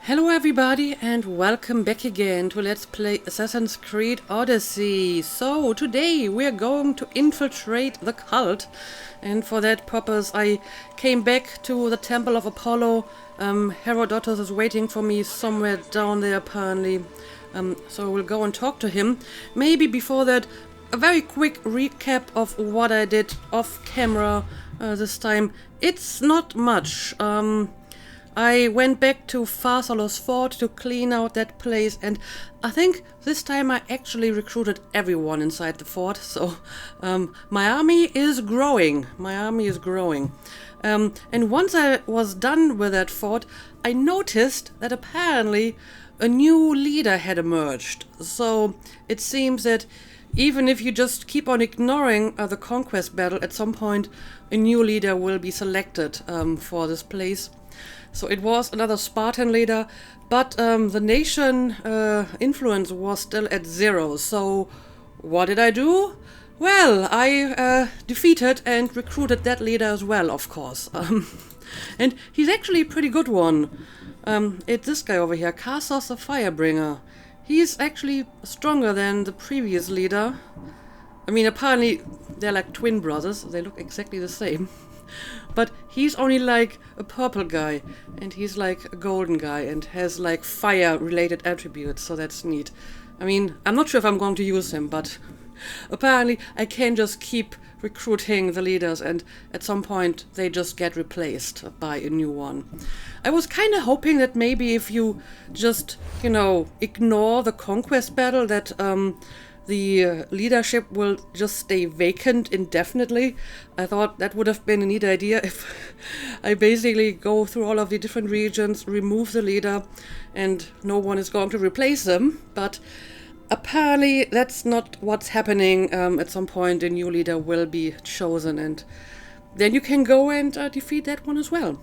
Hello everybody and welcome back again to Let's Play Assassin's Creed Odyssey. So today we're going to infiltrate the cult, and for that purpose I came back to the Temple of Apollo. Herodotus is waiting for me somewhere down there apparently, so we'll go and talk to him. Maybe before that a very quick recap of what I did off camera this time. It's not much. I went back to Pharsalos Fort to clean out that place, and I think this time I actually recruited everyone inside the fort, so my army is growing. And once I was done with that fort, I noticed that apparently a new leader had emerged. So it seems that even if you just keep on ignoring the conquest battle, at some point a new leader will be selected for this place. So it was another Spartan leader, but the nation influence was still at 0. So what did I do? Well, I defeated and recruited that leader as well, of course. And he's actually a pretty good one. It's this guy over here, Karsos the Firebringer. He's actually stronger than the previous leader. I mean, apparently they're like twin brothers. They look exactly the same. But he's only like a purple guy, and he's like a golden guy, and has like fire-related attributes, so that's neat. I mean, I'm not sure if I'm going to use him, but apparently I can just keep recruiting the leaders, and at some point they just get replaced by a new one. I was kind of hoping that maybe if you just, ignore the conquest battle, that the leadership will just stay vacant indefinitely. I thought that would have been a neat idea if I basically go through all of the different regions, remove the leader, and no one is going to replace them. But apparently that's not what's happening. At some point a new leader will be chosen, and then you can go and defeat that one as well.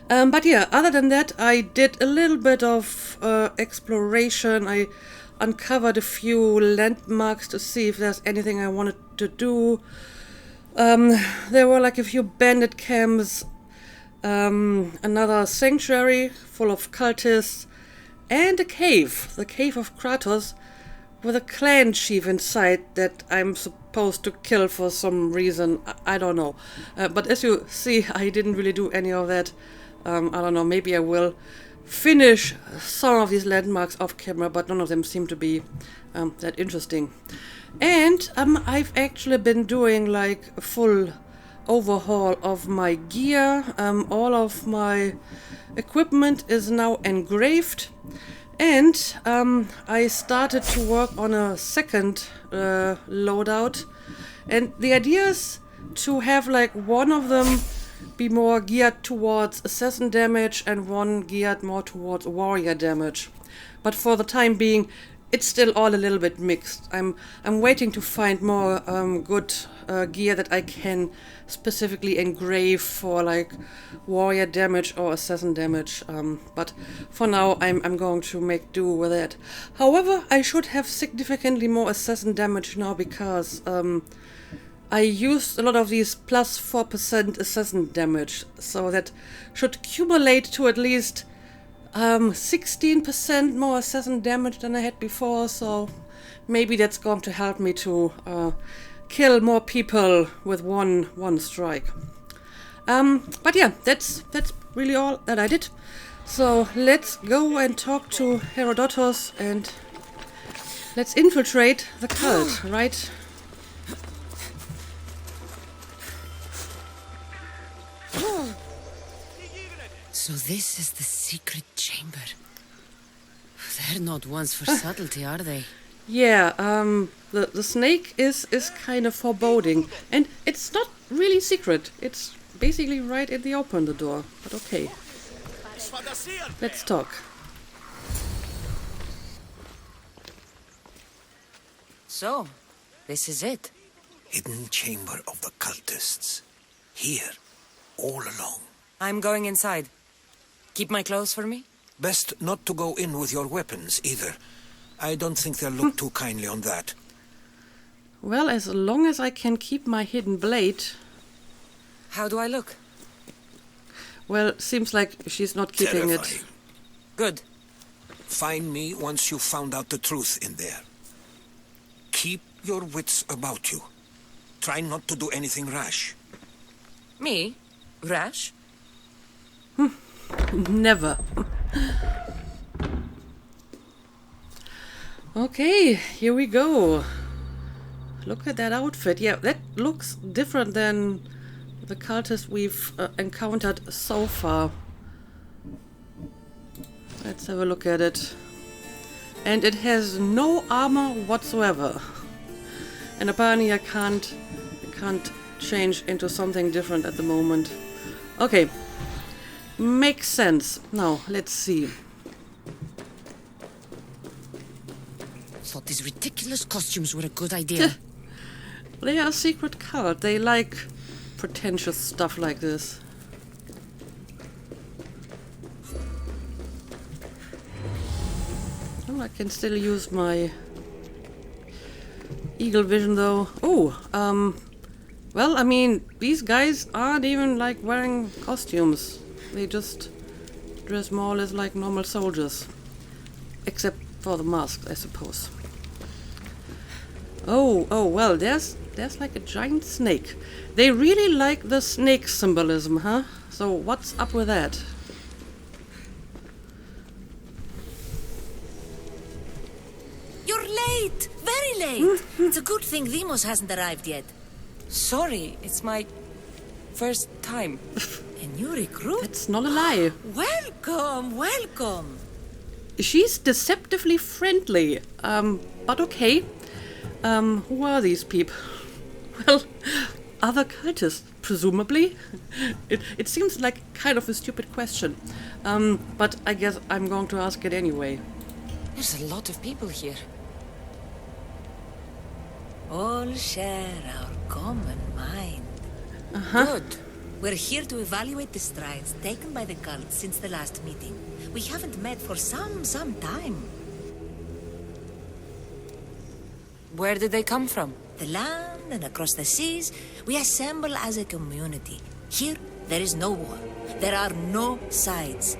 But yeah, other than that, I did a little bit of exploration. I uncovered a few landmarks to see if there's anything I wanted to do. There were like a few bandit camps, another sanctuary full of cultists, and a cave, the cave of Kratos, with a clan chief inside that I'm supposed to kill for some reason. I don't know. But as you see, I didn't really do any of that. I don't know, maybe I will finish some of these landmarks off camera, but none of them seem to be that interesting. And I've actually been doing like a full overhaul of my gear. All of my equipment is now engraved, and I started to work on a second loadout, and the idea is to have like one of them be more geared towards assassin damage and one geared more towards warrior damage. But for the time being, it's still all a little bit mixed. I'm waiting to find more good gear that I can specifically engrave for like warrior damage or assassin damage. But for now, I'm going to make do with it. However, I should have significantly more assassin damage now because I used a lot of these plus 4% assassin damage, so that should accumulate to at least 16% more assassin damage than I had before, so maybe that's going to help me to kill more people with one strike. But yeah, that's really all that I did. So let's go and talk to Herodotus and let's infiltrate the cult, right? So this is the secret chamber. They're not ones for subtlety, are they? Yeah, the snake is kind of foreboding, and it's not really secret. It's basically right in the open, the door. But okay, let's talk. So, this is it. Hidden chamber of the cultists. Here, all along. I'm going inside. Keep my clothes for me? Best not to go in with your weapons, either. I don't think they'll look too kindly on that. Well, as long as I can keep my hidden blade. How do I look? Well, seems like she's not keeping Terrifying. Good. Find me once you've found out the truth in there. Keep your wits about you. Try not to do anything rash. Me? Rash? Never. Okay, here we go. Look at that outfit. Yeah, that looks different than the cultists we've encountered so far. Let's have a look at it. And it has no armor whatsoever. And apparently I can't change into something different at the moment. Okay. Makes sense. Now, let's see. Thought these ridiculous costumes were a good idea. They are a secret cult. They like pretentious stuff like this. Oh, I can still use my eagle vision though. Oh, well, I mean, these guys aren't even like wearing costumes. They just dress more or less like normal soldiers. Except for the masks, I suppose. Oh, well, there's like a giant snake. They really like the snake symbolism, huh? So what's up with that? You're late! Very late! It's a good thing Deimos hasn't arrived yet. Sorry, it's my first time. A new recruit? That's not a lie. Welcome, welcome! She's deceptively friendly. But okay. Who are these people? Well, other cultists, presumably. It seems like kind of a stupid question. But I guess I'm going to ask it anyway. There's a lot of people here. All share our common mind. Good. We're here to evaluate the strides taken by the cult since the last meeting. We haven't met for some time. Where did they come from? The land and across the seas, we assemble as a community. Here, there is no war. There are no sides.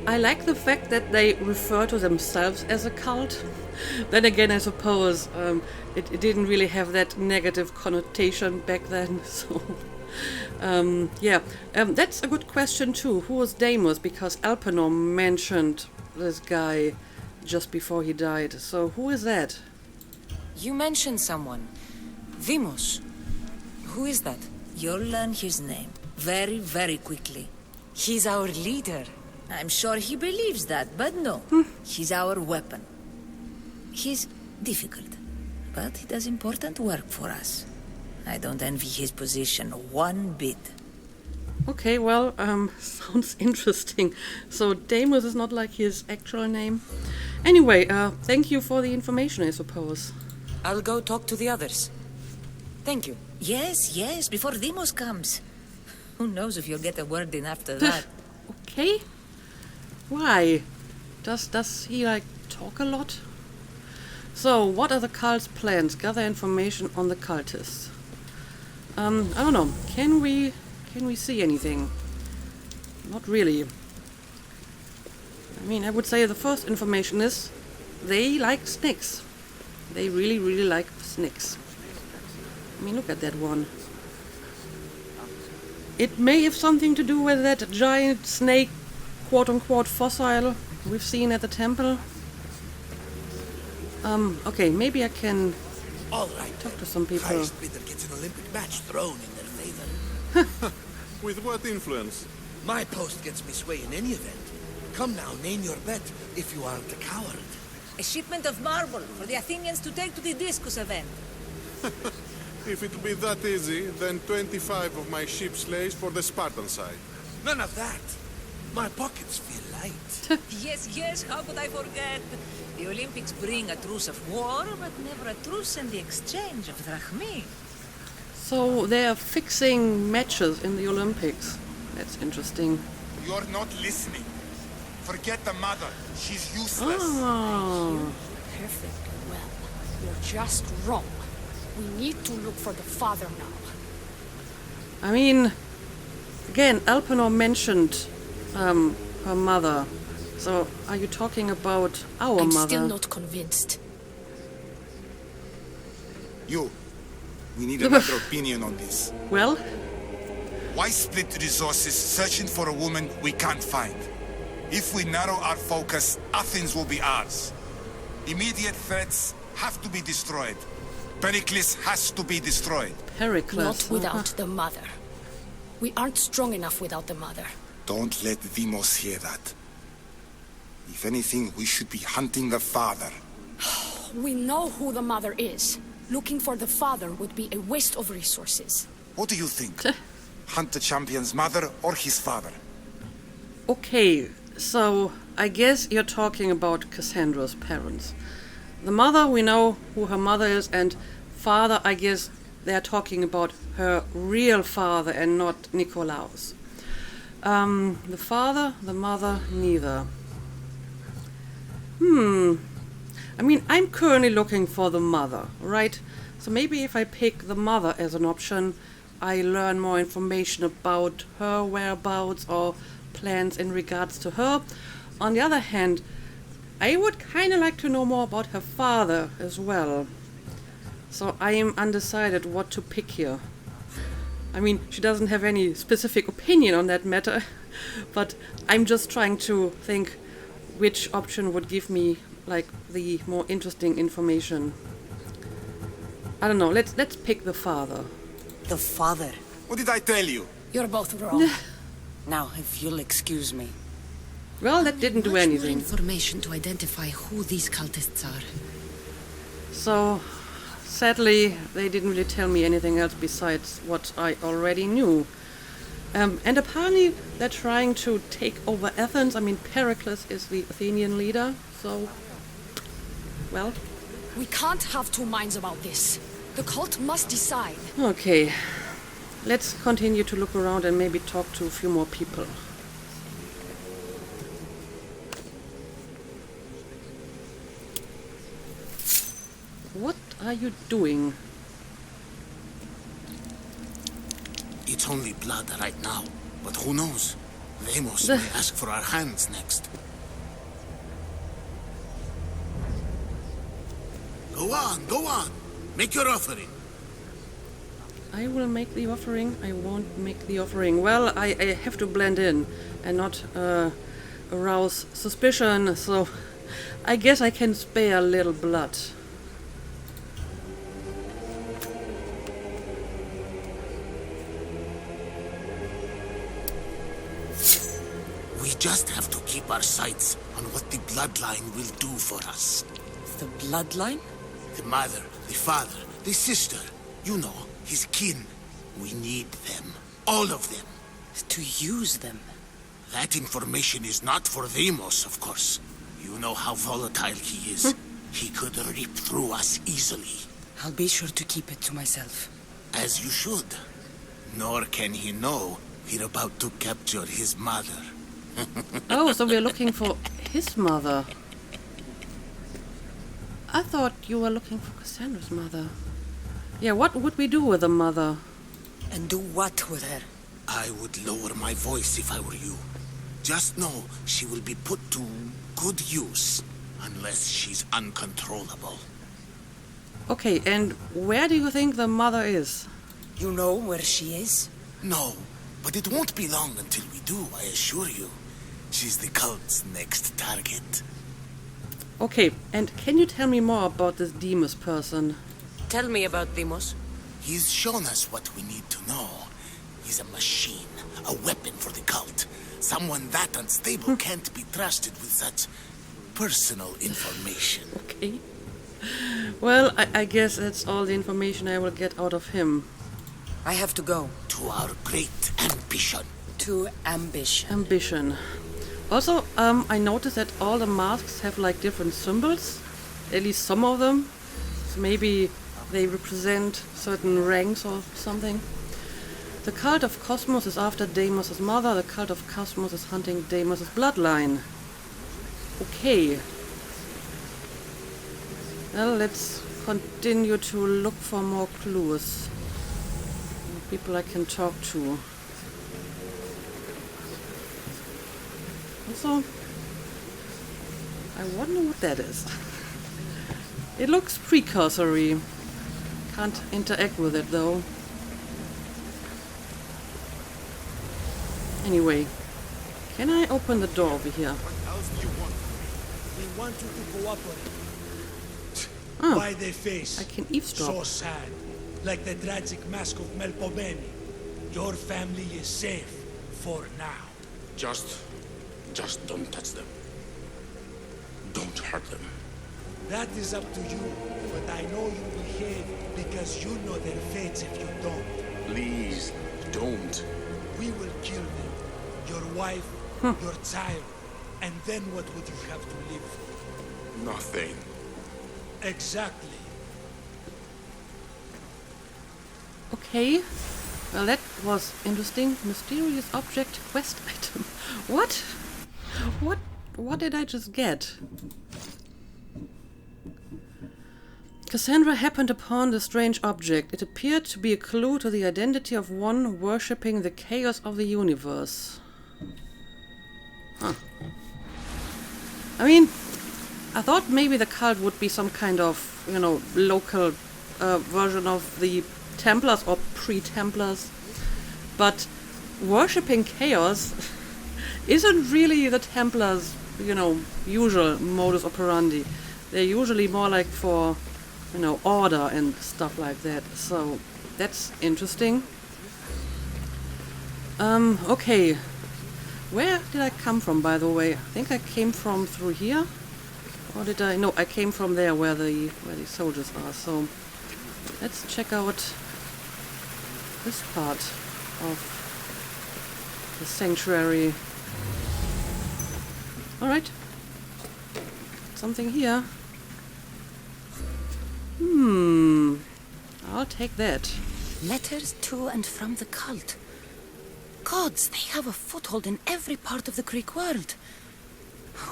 I like the fact that they refer to themselves as a cult. Then again, I suppose it didn't really have that negative connotation back then. So, yeah, that's a good question too. Who was Deimos? Because Alpanor mentioned this guy just before he died. So who is that? You mentioned someone. Deimos. Who is that? You'll learn his name very, very quickly. He's our leader. I'm sure he believes that, but no. He's our weapon. He's difficult, but he does important work for us. I don't envy his position one bit. Okay, well, sounds interesting. So Deimos is not like his actual name. Anyway, thank you for the information, I suppose. I'll go talk to the others. Thank you. Yes, before Deimos comes. Who knows if you'll get a word in after that. Okay. Why? Does he like talk a lot? So, what are the cult's plans? Gather information on the cultists. I don't know. Can we see anything? Not really. I mean, I would say the first information is they like snakes. They really, really like snakes. I mean, look at that one. It may have something to do with that giant snake, quote-unquote, fossil we've seen at the temple. Okay, maybe I can All right, talk to some people. highest bidder gets an Olympic match thrown in their favor. With what influence? My post gets me sway in any event. Come now, name your bet if you aren't a coward. A shipment of marble for the Athenians to take to the discus event. If it be that easy, then 25 of my ship's slaves for the Spartan side. None of that. My pockets feel light. Yes, how could I forget? The Olympics bring a truce of war, but never a truce in the exchange of drachmi. So they are fixing matches in the Olympics. That's interesting. You're not listening. Forget the mother. She's useless. Oh. Perfectly well. You're just wrong. We need to look for the father now. I mean, again, Alpanor mentioned her mother. So, are you talking about our I'm mother? still not convinced. You. We need another opinion on this. Well, Why split resources searching for a woman we can't find? If we narrow our focus, Athens will be ours. Immediate threats have to be destroyed. Pericles has to be destroyed. Pericles. Not without the mother. We aren't strong enough without the mother. Don't let Deimos hear that. If anything, we should be hunting the father. We know who the mother is. Looking for the father would be a waste of resources. What do you think? Hunt the champion's mother or his father? Okay, so I guess you're talking about Cassandra's parents. The mother, we know who her mother is, and father, I guess they're talking about her real father and not Nikolaus. The father, the mother, neither. I mean, I'm currently looking for the mother, right? So maybe if I pick the mother as an option, I learn more information about her whereabouts or plans in regards to her. On the other hand, I would kind of like to know more about her father as well. So I am undecided what to pick here. I mean, she doesn't have any specific opinion on that matter, but I'm just trying to think which option would give me like the more interesting information. I don't know, let's pick the father. The father. What did I tell you? You're both wrong. Now, if you'll excuse me. Well, that didn't do anything. Information to identify who these cultists are. So, sadly, they didn't really tell me anything else besides what I already knew. And apparently they're trying to take over Athens. I mean, Pericles is the Athenian leader, so... well... We can't have two minds about this. The cult must decide. Okay. Let's continue to look around and maybe talk to a few more people. What are you doing? It's only blood right now, but who knows? Deimos may ask for our hands next. Go on. Make your offering. I will make the offering. I won't make the offering. Well, I have to blend in and not arouse suspicion, so I guess I can spare a little blood. We just have to keep our sights on what the bloodline will do for us. The bloodline? The mother, the father, the sister. You know, his kin. We need them. All of them. To use them. That information is not for Deimos, of course. You know how volatile he is. He could rip through us easily. I'll be sure to keep it to myself. As you should. Nor can he know we're about to capture his mother. Oh, so we're looking for his mother. I thought you were looking for Cassandra's mother. Yeah, what would we do with the mother? And do what with her? I would lower my voice if I were you. Just know she will be put to good use, unless she's uncontrollable. Okay, and where do you think the mother is? You know where she is? No, but it won't be long until we do, I assure you. She's the cult's next target. Okay, and can you tell me more about this Deimos person? Tell me about Deimos. He's shown us what we need to know. He's a machine, a weapon for the cult. Someone that unstable can't be trusted with such personal information. Okay. Well, I guess that's all the information I will get out of him. I have to go. To our great ambition. To ambition. Ambition. Also, I noticed that all the masks have like different symbols. At least some of them. So maybe they represent certain ranks or something. The cult of Cosmos is after Deimos' mother. The cult of Cosmos is hunting Deimos' bloodline. Okay. Well, let's continue to look for more clues. People I can talk to. Also, I wonder what that is. It looks precursory. Can't interact with it though. Anyway, can I open the door over here? What else do you want? We want you to cooperate. Oh, Why they face I can eavesdrop. so sad, like the tragic mask of Melpomene. Your family is safe for now. Just don't touch them. Don't hurt them. That is up to you, but I know you behave because you know their fates if you don't. Please, don't. We will kill them. Your wife, your child, and then what would you have to live for? Nothing. Exactly. Okay. Well, that was interesting. Mysterious object quest item. What? What did I just get? Cassandra happened upon the strange object. It appeared to be a clue to the identity of one worshipping the chaos of the universe. Huh. I mean, I thought maybe the cult would be some kind of, you know, local version of the Templars or pre-Templars. But worshipping chaos isn't really the Templars, you know, usual modus operandi. They're usually more like for, you know, order and stuff like that. So that's interesting. Okay. Where did I come from, by the way? I think I came from through here. Or did I? No, I came from there where the soldiers are. So let's check out this part of the sanctuary. Alright. Something here. I'll take that. Letters to and from the cult. Gods, they have a foothold in every part of the Greek world.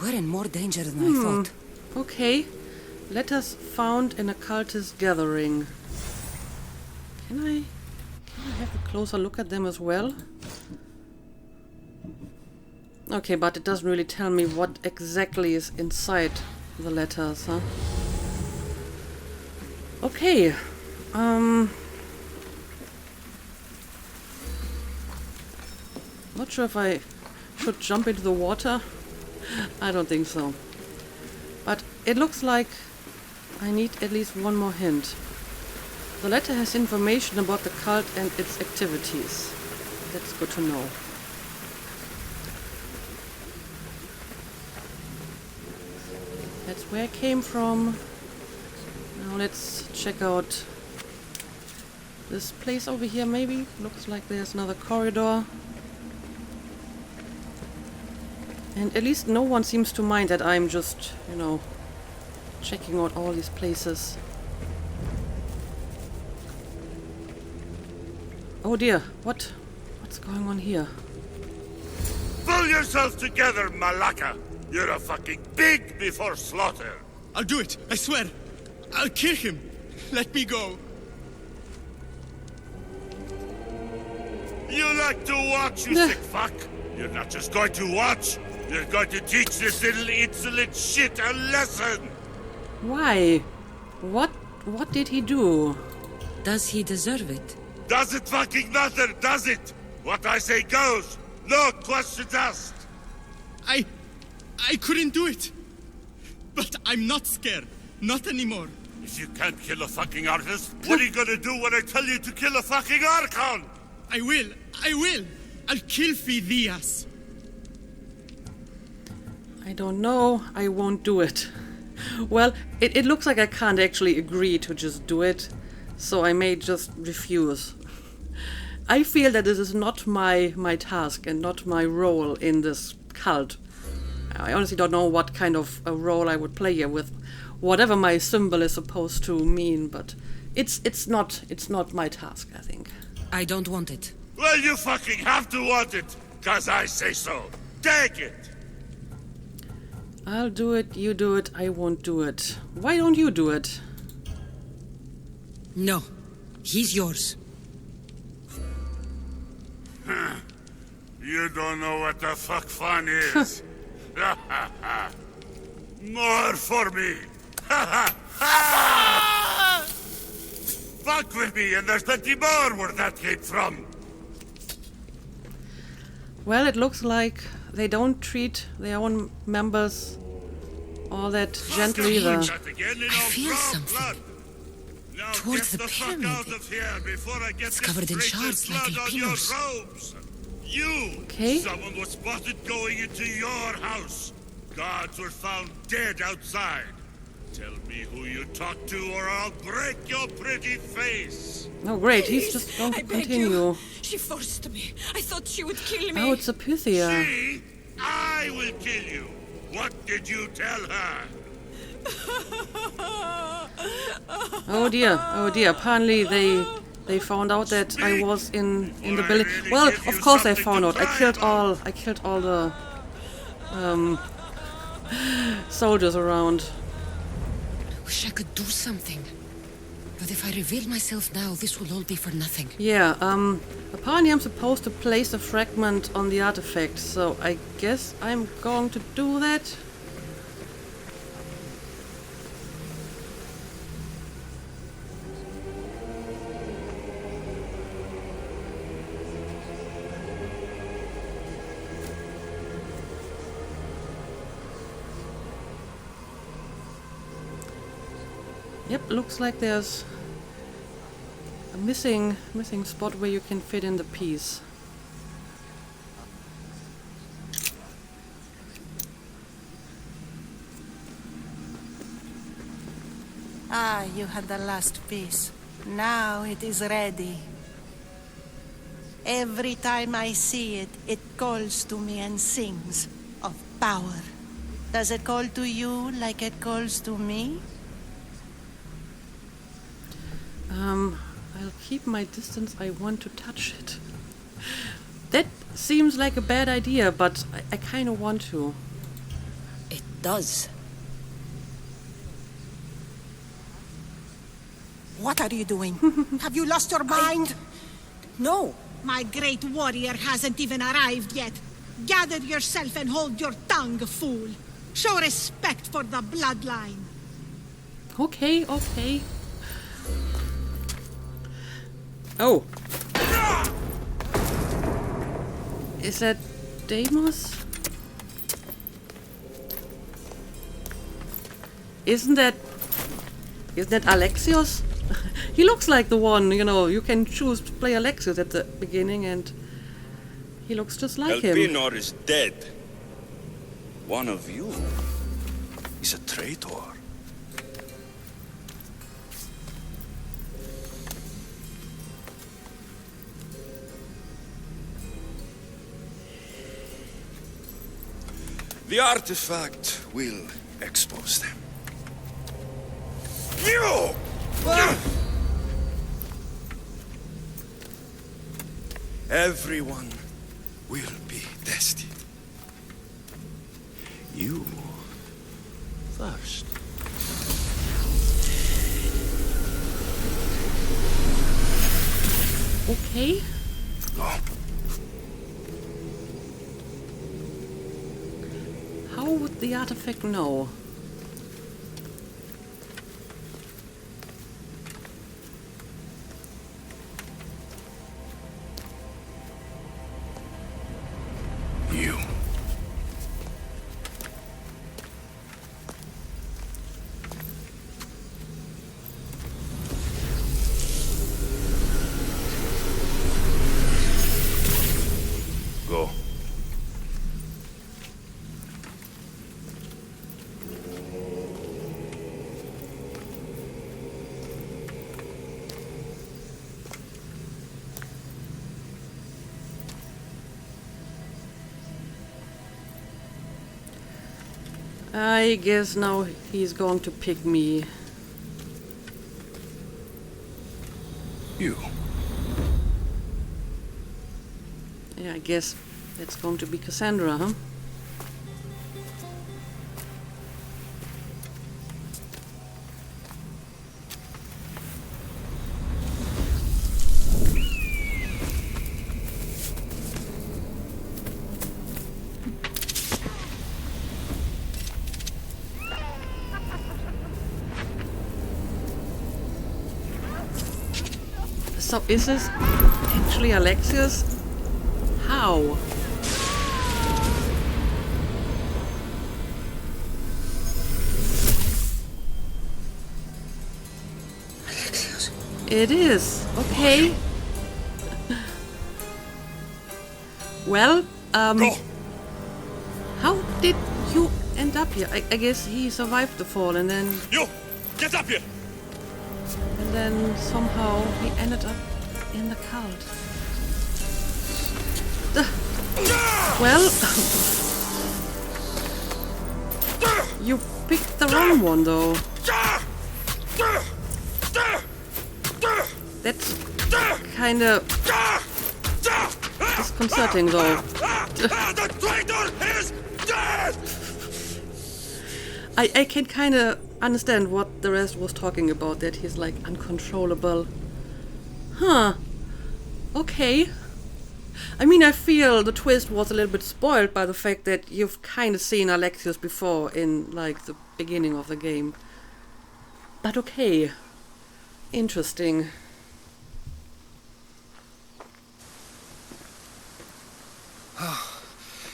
We're in more danger than I thought. Okay. Letters found in a cultist gathering. Can I have a closer look at them as well? Okay, but it doesn't really tell me what exactly is inside the letters, huh? Okay. Not sure if I should jump into the water. I don't think so. But it looks like I need at least one more hint. The letter has information about the cult and its activities. That's good to know. That's where it came from. Now let's check out this place over here, maybe. Looks like there's another corridor. And at least no one seems to mind that I'm just, you know, checking out all these places. Oh dear, what's going on here? Pull yourself together, Malaka! You're a fucking pig before slaughter! I'll do it, I swear! I'll kill him! Let me go! You like to watch, you sick fuck! You're not just going to watch! You're going to teach this little insolent shit a lesson! Why? What did he do? Does he deserve it? Does it fucking matter, does it? What I say goes! No questions asked! I couldn't do it! But I'm not scared. Not anymore. If you can't kill a fucking artist, what are you gonna do when I tell you to kill a fucking Archon? I will! I'll kill Phidias! I don't know. I won't do it. Well, it looks like I can't actually agree to just do it, so I may just refuse. I feel that this is not my task and not my role in this cult. I honestly don't know what kind of a role I would play here with whatever my symbol is supposed to mean, but it's not my task, I think. I don't want it. Well, you fucking have to want it, 'cause I say so. Take it! I'll do it, you do it, I won't do it. Why don't you do it? No. He's yours. You don't know what the fuck fun is. More for me! Ha ha! Fuck with me, and there's plenty more where that came from! Well, it looks like they don't treat their own members all that gently either. I feel something. Towards the pyramid. It's covered in shards like alpinos. You! Someone was spotted going into your house. Guards were found dead outside. Tell me who you talked to or I'll break your pretty face. Oh great, he's just going to continue. She forced me. I thought she would kill me. Oh, it's a Pythia. See? I will kill you. What did you tell her? Oh dear, apparently they found out that I was in the building. Well, of course they found out. I killed all the soldiers around. I wish I could do something. But if I reveal myself now, this will all be for nothing. Yeah, apparently I'm supposed to place the fragment on the artifact, so I guess I'm going to do that. Yep, looks like there's a missing spot where you can fit in the piece. Ah, you had the last piece. Now it is ready. Every time I see it, it calls to me and sings of power. Does it call to you like it calls to me? I'll keep my distance. I want to touch it. That seems like a bad idea, but I kind of want to. It does. What are you doing? Have you lost your mind? No. My great warrior hasn't even arrived yet. Gather yourself and hold your tongue, fool. Show respect for the bloodline. Okay. Oh. Is that Deimos? Isn't that Alexios? He looks like the one, you know, you can choose to play Alexios at the beginning and he looks just like him. Elpinor is dead. One of you is a traitor. The artifact will expose them. You! Everyone will be tested. You first. Okay. Go. How would the artifact know? You. Go. I guess now he's going to pick me. You. Yeah, I guess that's going to be Cassandra, huh? So is this actually Alexius? How? Alexius. It is. Okay. Well, how did you end up here? I guess he survived the fall and then... You! Get up here! And then somehow he ended up in the cult. Well... You picked the wrong one, though. That's kinda... disconcerting, though. The traitor is dead! I can kinda understand what the rest was talking about, that he's like uncontrollable. Huh. Okay. I mean, I feel the twist was a little bit spoiled by the fact that you've kinda seen Alexius before in like the beginning of the game. But okay. Interesting.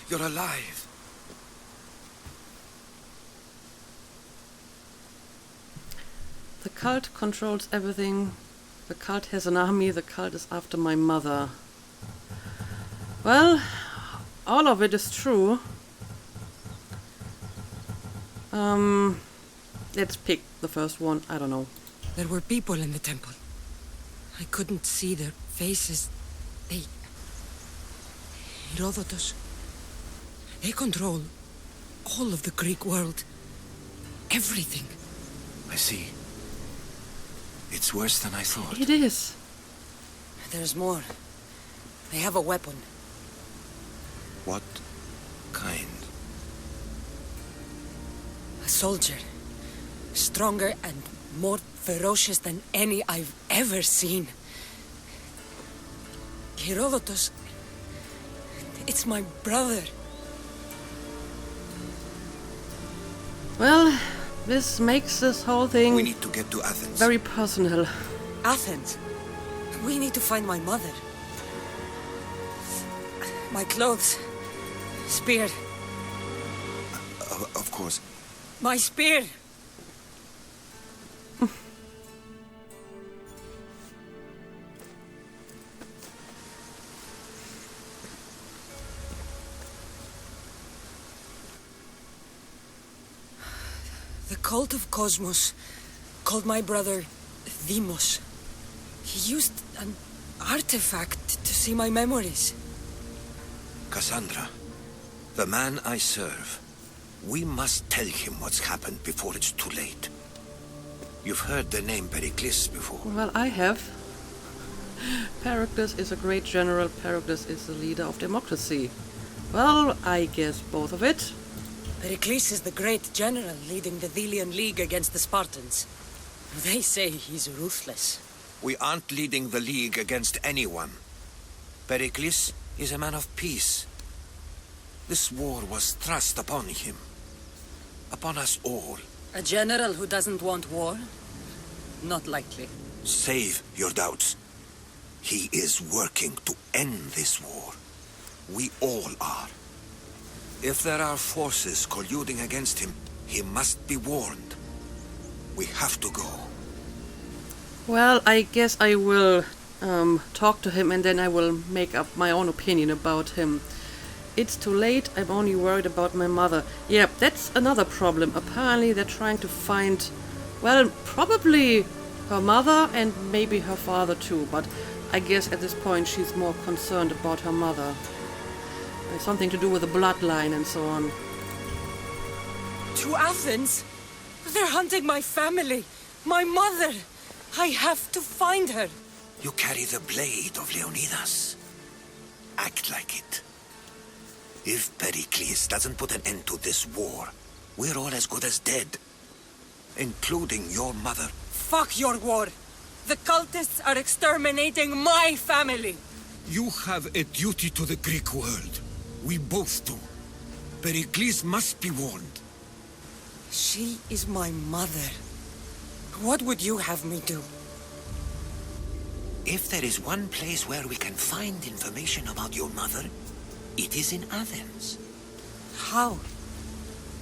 You're alive. The cult controls everything. The cult has an army. The cult is after my mother. Well, all of it is true. Let's pick the first one. I don't know. There were people in the temple. I couldn't see their faces. They... Herodotus. They control all of the Greek world. Everything. I see. It's worse than I thought. It is. There's more. They have a weapon. What kind? A soldier. Stronger and more ferocious than any I've ever seen. Herodotus. It's my brother. Well, this makes this whole thing... We need to get to Athens. Very personal. Athens? We need to find my mother. My clothes. Spear. Of course. My spear! The cult of Cosmos called my brother Deimos. He used an artifact to see my memories. Cassandra, the man I serve. We must tell him what's happened before it's too late. You've heard the name Pericles before. Well, I have. Pericles is a great general. Pericles is the leader of democracy. Well, I guess both of it. Pericles is the great general leading the Delian League against the Spartans. They say he's ruthless. We aren't leading the League against anyone. Pericles is a man of peace. This war was thrust upon him. Upon us all. A general who doesn't want war? Not likely. Save your doubts. He is working to end this war. We all are. If there are forces colluding against him, he must be warned. We have to go. Well, I guess I will talk to him and then I will make up my own opinion about him. It's too late, I'm only worried about my mother. Yeah, that's another problem. Apparently they're trying to find, well, probably her mother and maybe her father too, but I guess at this point she's more concerned about her mother. It's something to do with the bloodline and so on. To Athens? They're hunting my family, my mother. I have to find her. You carry the blade of Leonidas. Act like it. If Pericles doesn't put an end to this war, we're all as good as dead. Including your mother. Fuck your war. The cultists are exterminating my family. You have a duty to the Greek world. We both do. Pericles must be warned. She is my mother. What would you have me do? If there is one place where we can find information about your mother, it is in Athens. How?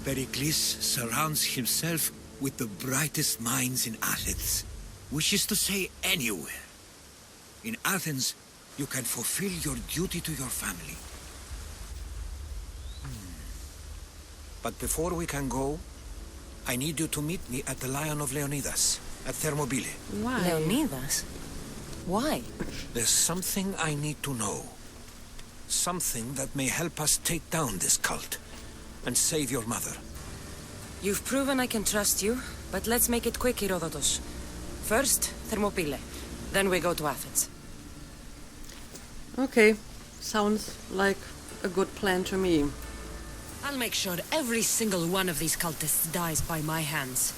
Pericles surrounds himself with the brightest minds in Athens, which is to say anywhere. In Athens, you can fulfill your duty to your family. But before we can go, I need you to meet me at the Lion of Leonidas, at Thermopylae. Why? Leonidas? Why? There's something I need to know. Something that may help us take down this cult and save your mother. You've proven I can trust you, but let's make it quick, Herodotus. First, Thermopylae. Then we go to Athens. Okay, sounds like a good plan to me. I'll make sure every single one of these cultists dies by my hands.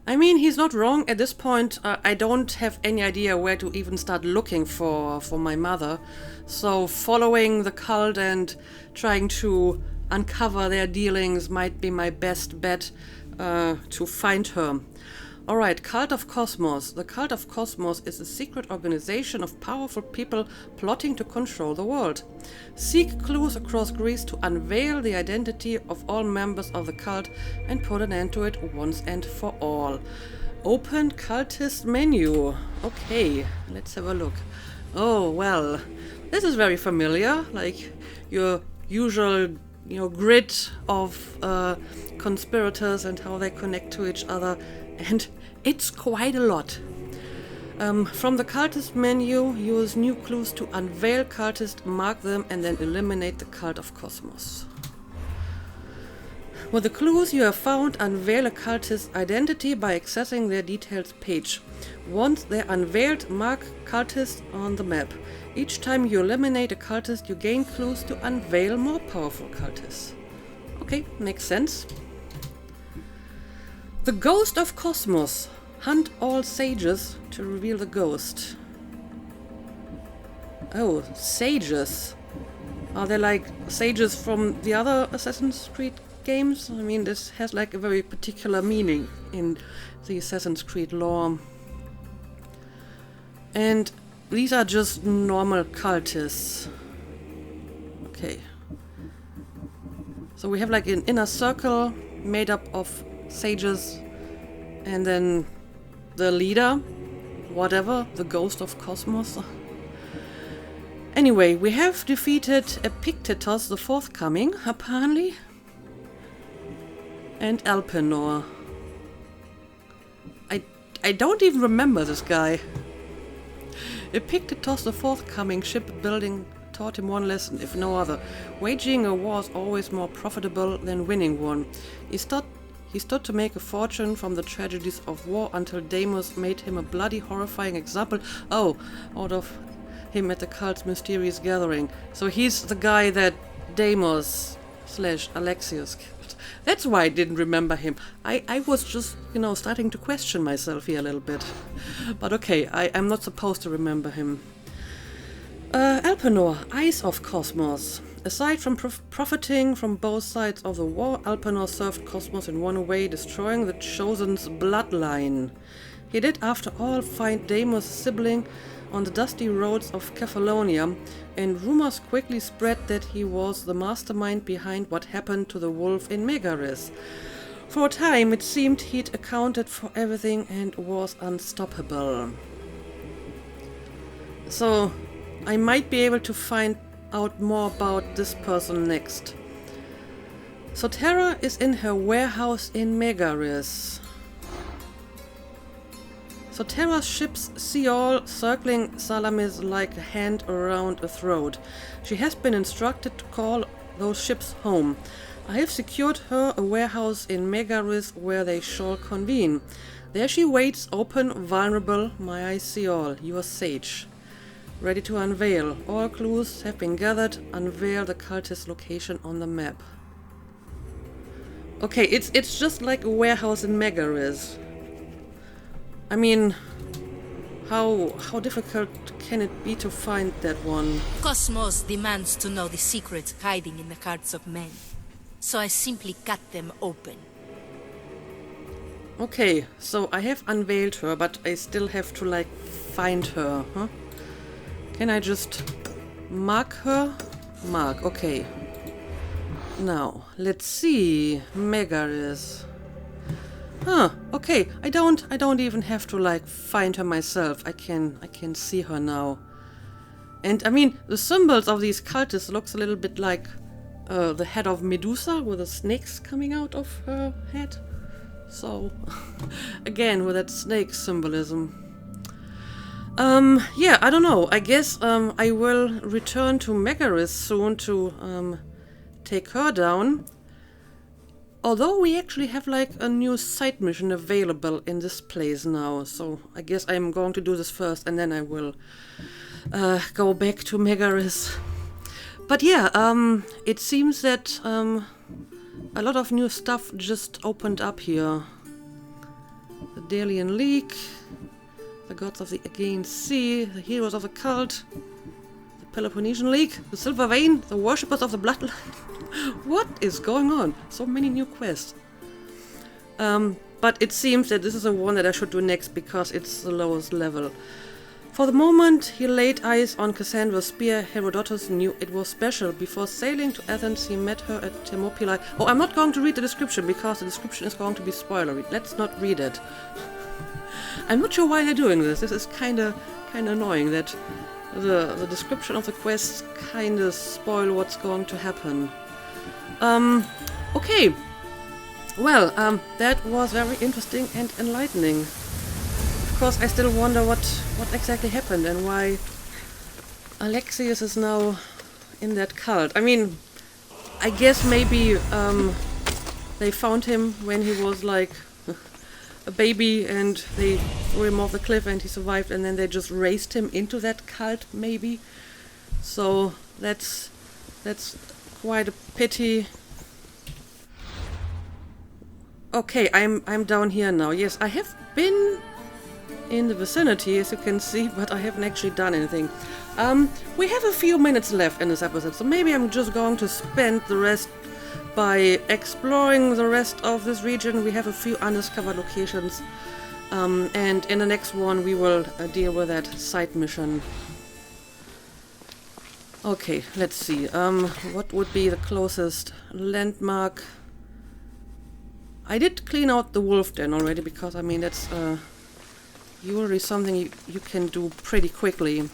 I mean, he's not wrong. At this point, I don't have any idea where to even start looking for my mother. So following the cult and trying to uncover their dealings might be my best bet to find her. Alright, Cult of Cosmos. The Cult of Cosmos is a secret organization of powerful people plotting to control the world. Seek clues across Greece to unveil the identity of all members of the cult and put an end to it once and for all. Open cultist menu. Okay, let's have a look. Oh, well, this is very familiar, like your usual, grid of conspirators and how they connect to each other. And it's quite a lot. From the cultist menu, use new clues to unveil cultists, mark them, and then eliminate the Cult of Cosmos. With the clues you have found, unveil a cultist's identity by accessing their details page. Once they're unveiled, mark cultists on the map. Each time you eliminate a cultist, you gain clues to unveil more powerful cultists. Okay, makes sense. The Ghost of Cosmos. Hunt all sages to reveal the ghost. Oh, sages. Are they like sages from the other Assassin's Creed games? I mean, this has like a very particular meaning in the Assassin's Creed lore. And these are just normal cultists. Okay. So we have like an inner circle made up of sages, and then the leader, whatever, the Ghost of Cosmos. Anyway, we have defeated Epictetus the Forthcoming, apparently, and Elpenor. I don't even remember this guy. Epictetus the Forthcoming shipbuilding taught him one lesson, if no other. Waging a war is always more profitable than winning one. He stood to make a fortune from the tragedies of war until Deimos made him a bloody, horrifying example. Oh, out of him at the cult's mysterious gathering. So he's the guy that Deimos / Alexius killed. That's why I didn't remember him. I was just, starting to question myself here a little bit. But okay, I'm not supposed to remember him. Elpenor, Eyes of Cosmos. Aside from profiting from both sides of the war, Elpenor served Cosmos in one way, destroying the Chosen's bloodline. He did, after all, find Deimos' sibling on the dusty roads of Cephalonia, and rumors quickly spread that he was the mastermind behind what happened to the wolf in Megaris. For a time, it seemed he'd accounted for everything and was unstoppable. So, I might be able to find out more about this person next. So Terra is in her warehouse in Megaris. So Terra's ships see all circling Salamis like a hand around a throat. She has been instructed to call those ships home. I have secured her a warehouse in Megaris where they shall convene. There she waits, open, vulnerable. My eyes see all. Your sage. Ready to unveil. All clues have been gathered. Unveil the cultist location on the map. Okay, it's just like a warehouse in Megaris. I mean, how difficult can it be to find that one? Cosmos demands to know the secrets hiding in the hearts of men. So I simply cut them open. Okay, so I have unveiled her, but I still have to find her, huh? Can I just mark her? Mark, okay. Now, let's see. Megaris. Huh, okay. I don't even have to like find her myself. I can see her now. And I mean, the symbols of these cultists looks a little bit like the head of Medusa with the snakes coming out of her head. So, again, with that snake symbolism. Yeah, I don't know. I guess I will return to Megaris soon to take her down. Although we actually have like a new side mission available in this place now. So I guess I'm going to do this first and then I will go back to Megaris. But yeah, it seems that a lot of new stuff just opened up here. The Delian League, the Gods of the Aegean Sea, the Heroes of the Cult, the Peloponnesian League, the Silver Vein, the Worshippers of the Bloodline. What is going on? So many new quests. But it seems that this is the one that I should do next because it's the lowest level. For the moment he laid eyes on Cassandra's spear, Herodotus knew it was special. Before sailing to Athens he met her at Thermopylae. Oh, I'm not going to read the description because the description is going to be spoilery. Let's not read it. I'm not sure why they're doing this. This is kinda annoying that the description of the quests kinda spoil what's going to happen. Okay. Well, that was very interesting and enlightening. Of course, I still wonder what exactly happened and why Alexius is now in that cult. I mean, I guess maybe they found him when he was like a baby and they threw him off the cliff and he survived and then they just raised him into that cult, maybe. So that's quite a pity. Okay, I'm down here now. Yes, I have been in the vicinity, as you can see, but I haven't actually done anything. We have a few minutes left in this episode, so maybe I'm just going to spend the rest by exploring the rest of this region. We have a few undiscovered locations, and in the next one we will deal with that side mission. Okay, let's see. What would be the closest landmark? I did clean out the wolf den already because, I mean, that's usually something you can do pretty quickly.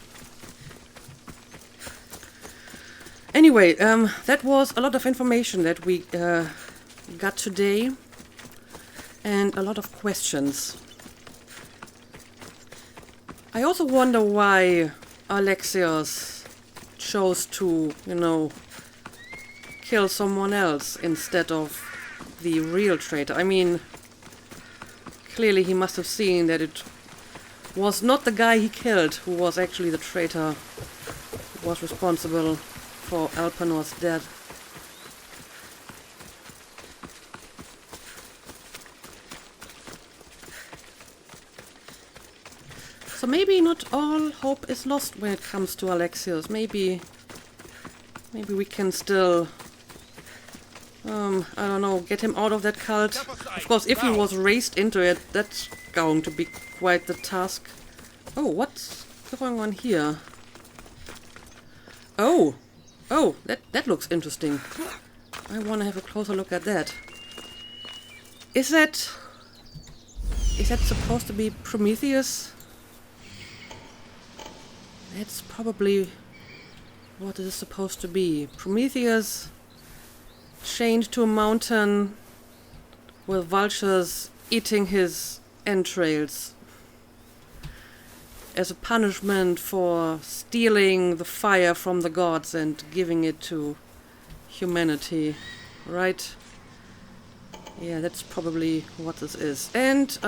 Anyway, that was a lot of information that we got today and a lot of questions. I also wonder why Alexios chose to, you know, kill someone else instead of the real traitor. I mean, clearly he must have seen that it was not the guy he killed who was actually the traitor who was responsible for Alpanor's death. So maybe not all hope is lost when it comes to Alexios. Maybe we can still I don't know, get him out of that cult. Of course, if he was raised into it, that's going to be quite the task. Oh, what's going on here? Oh, that looks interesting. I want to have a closer look at that. Is that supposed to be Prometheus? That's probably what it is supposed to be. Prometheus chained to a mountain with vultures eating his entrails as a punishment for stealing the fire from the gods and giving it to humanity, right? Yeah, that's probably what this is. And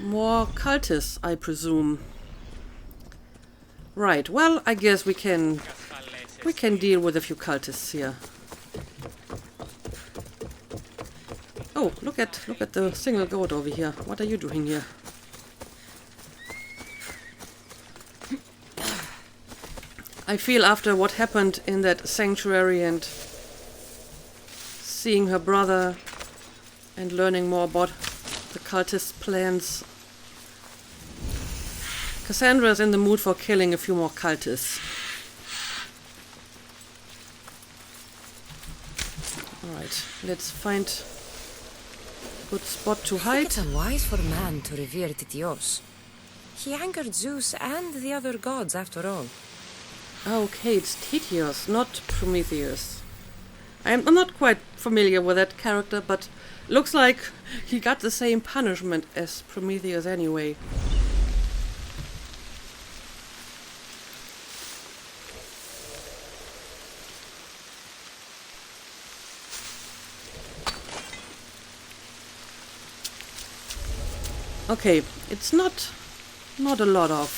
more cultists, I presume. Right, well, I guess we can deal with a few cultists here. Oh, look at the single goat over here. What are you doing here? I feel after what happened in that sanctuary and seeing her brother and learning more about the cultist plans, Cassandra's in the mood for killing a few more cultists. Alright, let's find a good spot to hide. It's unwise for man to revere Tityos. He angered Zeus and the other gods after all. Okay, it's Tityos, not Prometheus. I'm not quite familiar with that character, but looks like he got the same punishment as Prometheus anyway. Okay, it's not a lot of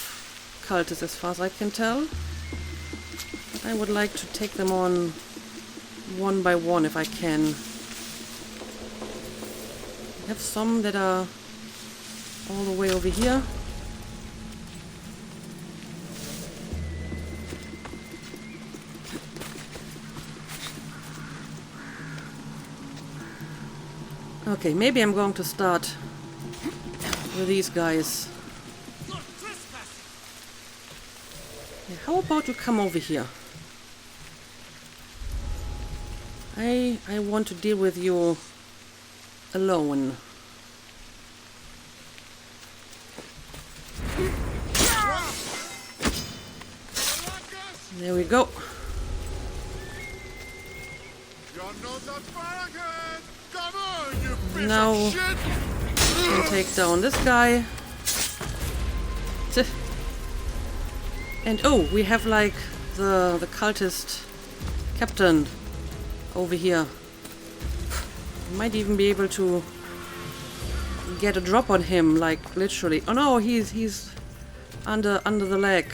cultists as far as I can tell. But I would like to take them on one by one if I can. I have some that are all the way over here. Okay, maybe I'm going to start with these guys. Yeah, how about you come over here? I want to deal with you alone. There we go. Now I can take down this guy. And oh, we have like the cultist captain over here. Might even be able to get a drop on him, like literally. Oh no, he's under the leg.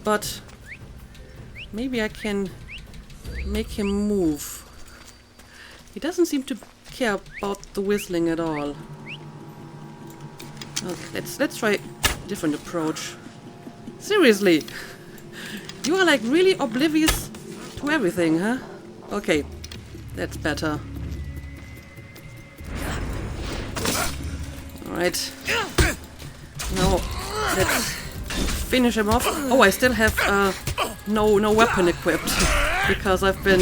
But maybe I can make him move. He doesn't seem to care about the whistling at all. Okay, let's try a different approach. Seriously, you are like really oblivious to everything, huh? Okay, that's better. Alright. Now, let's finish him off. Oh, I still have no weapon equipped because I've been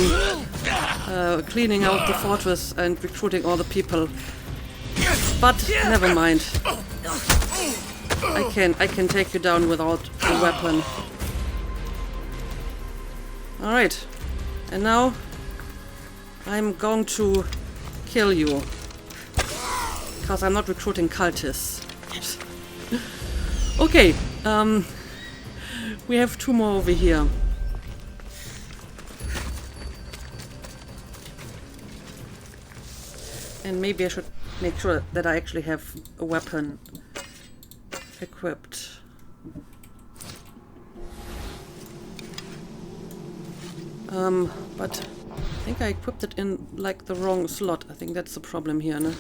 cleaning out the fortress and recruiting all the people. But never mind. I can take you down without a weapon. Alright. And now I'm going to kill you. Because I'm not recruiting cultists. Okay. We have two more over here. And maybe I should make sure that I actually have a weapon equipped. But I think I equipped it in like the wrong slot. I think that's the problem here, no?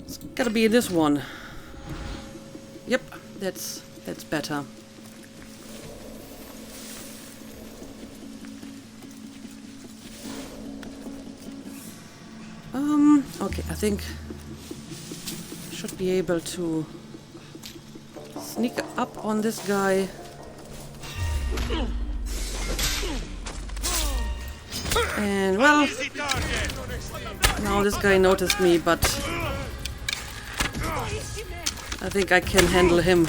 It's gotta be this one. Yep, that's better. Okay, I think I should be able to sneak up on this guy. And well, now this guy noticed me, but I think I can handle him.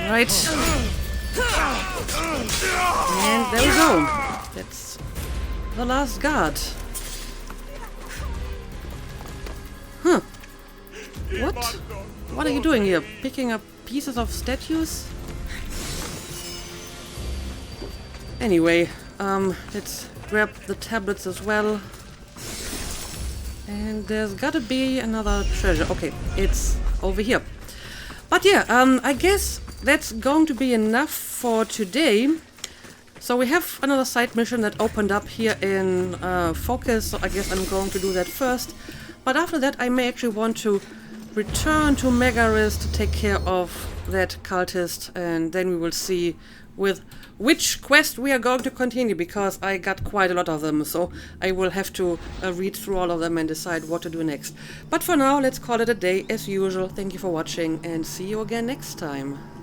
Right. And there we go. That's the last guard. Huh. What? What are you doing here? Picking up pieces of statues? Anyway, let's grab the tablets as well. And there's gotta be another treasure. Okay, it's over here. But yeah, I guess that's going to be enough for today. So we have another side mission that opened up here in Focus, so I guess I'm going to do that first. But after that I may actually want to return to Megaris to take care of that cultist, and then we will see with which quest we are going to continue, because I got quite a lot of them, so I will have to read through all of them and decide what to do next. But for now, let's call it a day as usual. Thank you for watching and see you again next time.